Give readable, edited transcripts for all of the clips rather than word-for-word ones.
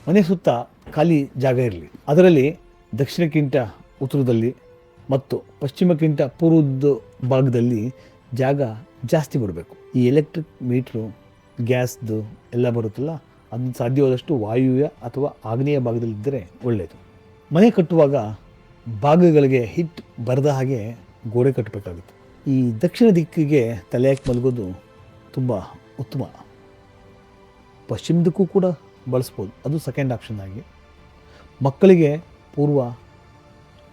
ಮನೆ ಸುತ್ತ ಖಾಲಿ ಜಾಗ ಇರಲಿ. ಅದರಲ್ಲಿ ದಕ್ಷಿಣಕ್ಕಿಂತ ಉತ್ತರದಲ್ಲಿ ಮತ್ತು ಪಶ್ಚಿಮಕ್ಕಿಂತ ಪೂರ್ವದ ಭಾಗದಲ್ಲಿ ಜಾಗ ಜಾಸ್ತಿ ಬರಬೇಕು. ಈ ಎಲೆಕ್ಟ್ರಿಕ್ ಮೀಟ್ರು, ಗ್ಯಾಸ್ದು ಎಲ್ಲ ಬರುತ್ತಲ್ಲ, ಅದನ್ನು ಸಾಧ್ಯವಾದಷ್ಟು ವಾಯುವ್ಯ ಅಥವಾ ಆಗ್ನೇಯ ಭಾಗದಲ್ಲಿದ್ದರೆ ಒಳ್ಳೆಯದು. ಮನೆ ಕಟ್ಟುವಾಗ ಭಾಗಗಳಿಗೆ ಹಿಟ್ ಬರದ ಹಾಗೆ ಗೋಡೆ ಕಟ್ಟಬೇಕಾಗುತ್ತೆ. ಈ ದಕ್ಷಿಣ ದಿಕ್ಕಿಗೆ ತಲೆ ಹಾಕಿ ಮಲಗೋದು ತುಂಬ ಉತ್ತಮ. ಪಶ್ಚಿಮದಕ್ಕೂ ಕೂಡ ಬಳಸ್ಬೋದು, ಅದು ಸೆಕೆಂಡ್ ಆಪ್ಷನ್ ಆಗಿ. ಮಕ್ಕಳಿಗೆ ಪೂರ್ವ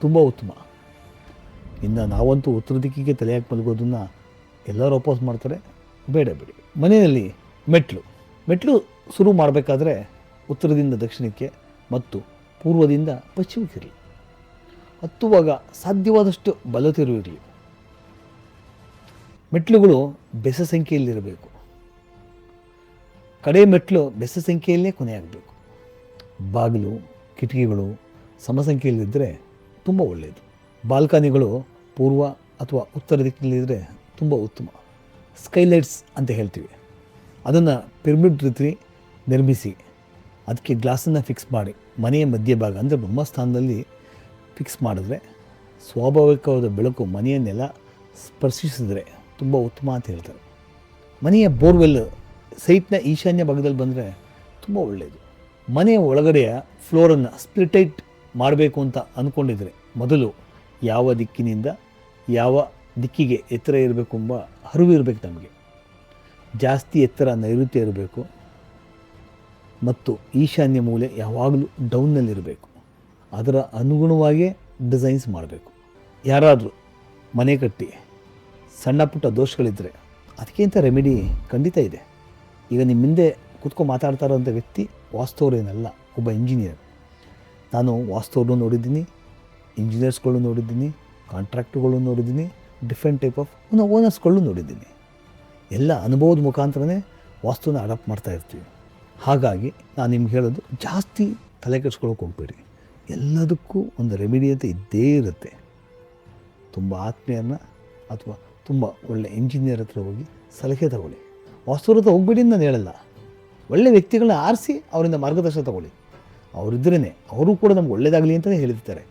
ತುಂಬ ಉತ್ತಮ. ಇನ್ನು ನಾವಂತೂ ಉತ್ತರ ದಿಕ್ಕಿಗೆ ತಲೆ ಹಾಕಿ ಮಲಗೋದನ್ನು ಎಲ್ಲರೂ ಅಪೋಸ್ ಮಾಡ್ತಾರೆ, ಬೇಡ ಬಿಡಿ. ಮನೆಯಲ್ಲಿ ಮೆಟ್ಲು ಶುರು ಮಾಡಬೇಕಾದ್ರೆ ಉತ್ತರದಿಂದ ದಕ್ಷಿಣಕ್ಕೆ ಮತ್ತು ಪೂರ್ವದಿಂದ ಪಶ್ಚಿಮಕ್ಕೆ ಇರಲಿ. ಹತ್ತುವಾಗ ಸಾಧ್ಯವಾದಷ್ಟು ಬಲತಿರು ಇರಲಿ. ಮೆಟ್ಲುಗಳು ಬೆಸ ಸಂಖ್ಯೆಯಲ್ಲಿರಬೇಕು. ಕಡೆ ಮೆಟ್ಲು ಬೆಸ ಸಂಖ್ಯೆಯಲ್ಲೇ ಕೊನೆಯಾಗಬೇಕು. ಬಾಗಿಲು, ಕಿಟಕಿಗಳು ಸಮಸಂಖ್ಯೆಯಲ್ಲಿದ್ದರೆ ತುಂಬ ಒಳ್ಳೆಯದು. ಬಾಲ್ಕನಿಗಳು ಪೂರ್ವ ಅಥವಾ ಉತ್ತರ ದಿಕ್ಕಿನಲ್ಲಿದ್ದರೆ ತುಂಬ ಉತ್ತಮ. ಸ್ಕೈಲೈಟ್ಸ್ ಅಂತ ಹೇಳ್ತೀವಿ, ಅದನ್ನು ಪಿರಮಿಡ್ ರೀತಿ ನಿರ್ಮಿಸಿ ಅದಕ್ಕೆ ಗ್ಲಾಸನ್ನು ಫಿಕ್ಸ್ ಮಾಡಿ ಮನೆಯ ಮಧ್ಯಭಾಗ ಅಂದರೆ ಬ್ರಹ್ಮಸ್ಥಾನದಲ್ಲಿ ಫಿಕ್ಸ್ ಮಾಡಿದ್ರೆ ಸ್ವಾಭಾವಿಕವಾದ ಬೆಳಕು ಮನೆಯನ್ನೆಲ್ಲ ಸ್ಪರ್ಶಿಸಿದರೆ ತುಂಬ ಉತ್ತಮ ಅಂತ ಹೇಳ್ತಾರೆ. ಮನೆಯ ಬೋರ್ವೆಲ್ ಸೈಟ್ನ ಈಶಾನ್ಯ ಭಾಗದಲ್ಲಿ ಬಂದರೆ ತುಂಬ ಒಳ್ಳೆಯದು. ಮನೆಯ ಒಳಗಡೆಯ ಫ್ಲೋರನ್ನು ಸ್ಪ್ಲಿಟೈಟ್ ಮಾಡಬೇಕು ಅಂತ ಅಂದ್ಕೊಂಡಿದ್ರೆ ಮೊದಲು ಯಾವ ದಿಕ್ಕಿನಿಂದ ಯಾವ ದಿಕ್ಕಿಗೆ ಎತ್ತರ ಇರಬೇಕು ಎಂಬ ಅರಿವು ಇರಬೇಕು ನಮಗೆ. ಜಾಸ್ತಿ ಎತ್ತರ ನೈಋತ್ಯ ಇರಬೇಕು ಮತ್ತು ಈಶಾನ್ಯ ಮೂಲೆ ಯಾವಾಗಲೂ ಡೌನ್ನಲ್ಲಿರಬೇಕು. ಅದರ ಅನುಗುಣವಾಗಿಯೇ ಡಿಸೈನ್ಸ್ ಮಾಡಬೇಕು. ಯಾರಾದರೂ ಮನೆ ಕಟ್ಟಿ ಸಣ್ಣ ಪುಟ್ಟ ದೋಷಗಳಿದ್ದರೆ ಅದಕ್ಕಿಂತ ರೆಮಿಡಿ ಖಂಡಿತ ಇದೆ. ಈಗ ನಿಮ್ಮ ಹಿಂದೆ ಕೂತ್ಕೊಂಡು ಮಾತಾಡ್ತಾ ಇರೋಂಥ ವ್ಯಕ್ತಿ ವಾಸ್ತುವರೇನಲ್ಲ, ಒಬ್ಬ ಇಂಜಿನಿಯರ್. ನಾನು ವಾಸ್ತುವನ್ನು ನೋಡಿದ್ದೀನಿ, ಇಂಜಿನಿಯರ್ಸ್ಗಳು ನೋಡಿದ್ದೀನಿ, ಕಾಂಟ್ರಾಕ್ಟ್ಗಳು ನೋಡಿದ್ದೀನಿ, ಡಿಫ್ರೆಂಟ್ ಟೈಪ್ ಆಫ್ ಓನರ್ಸ್ಗಳು ನೋಡಿದ್ದೀನಿ. ಎಲ್ಲ ಅನುಭವದ ಮುಖಾಂತರನೇ ವಾಸ್ತುನ ಅಡಾಪ್ಟ್ ಮಾಡ್ತಾ ಇರ್ತೀವಿ. ಹಾಗಾಗಿ ನಾನು ನಿಮ್ಗೆ ಹೇಳೋದು, ಜಾಸ್ತಿ ತಲೆ ಕೆಡಿಸ್ಕೊಳ್ಳೋಕೆ ಹೋಗ್ಬೇಡಿ. ಎಲ್ಲದಕ್ಕೂ ಒಂದು ರೆಮಿಡಿ ಅಂತ ಇದ್ದೇ ಇರುತ್ತೆ. ತುಂಬ ಆತ್ಮೀಯರನ್ನ ಅಥವಾ ತುಂಬ ಒಳ್ಳೆ ಇಂಜಿನಿಯರ್ ಹತ್ರ ಹೋಗಿ ಸಲಹೆ ತಗೊಳ್ಳಿ. ವಾಸ್ತುರ ಹತ್ರ ಹೋಗ್ಬೇಡಿ ಅಂತ ನಾನು ಹೇಳಲ್ಲ. ಒಳ್ಳೆ ವ್ಯಕ್ತಿಗಳನ್ನ ಆರಿಸಿ ಅವರಿಂದ ಮಾರ್ಗದರ್ಶನ ತಗೊಳ್ಳಿ. ಅವರಿದ್ರೇ ಅವರು ಕೂಡ ನಮ್ಗೆ ಒಳ್ಳೆಯದಾಗಲಿ ಅಂತಲೇ ಹೇಳಿರ್ತಾರೆ.